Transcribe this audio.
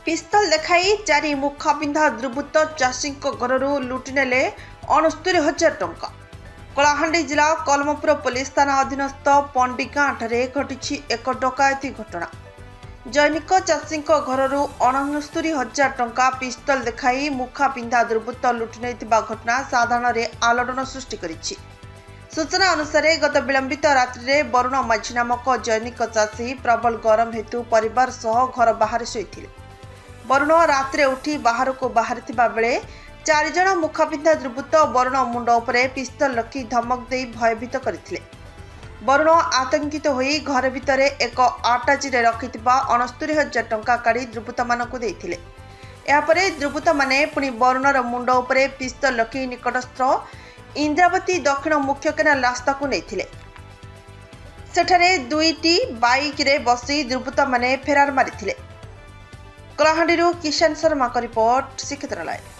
पिस्तल देखाई चारि मुखापिंधा दुर्बृत्त चाषी घर लुटिने 69,000 टंका। कलाहांडी जिला कलमपुर पुलिस थाना अधीनस्थ पंडीगाँठे घटी एक डकायती घटना। जैनिक चाषी घर 69,000 टंका पिस्तल देखाई मुखापिंधा दुर्बृत्त लुटिने घटना साधारण आलोड़न सृष्टि करिछि। सूचना अनुसार गत विलंबित रात्रि में वरुण माझी नामक जैनिक चाषी प्रबल गरम हेतु परिवार सह घर बाहर शोइथिले। वरुण रात्रे उठी बाहर को बाहरी बेले 4 जण मुखापिंधा दुर्बृत्त वरुण मुंड उपरे पिस्तल रखी धमक दे भयभीत करथिले। वरुण आतंकित होई घर भितर एक आटाची रखिथिबा 69,000 टंका काढ़ी दुर्बृत्त मानकु देइथिले। यापरे दुर्बृत्त माने पुणी वरुणर मुंड उपरे पिस्तल रखी निकटस्थ इंद्रावती दक्षिण मुख्य केनाल रास्ता को नहीं। सेठारे 2टी बाइक रे बसी दुर्बृत्त माने फेरार मारिथिले। कलाहांडी किशन शर्मा का रिपोर्ट, श्रीक्षेत्र लाइव।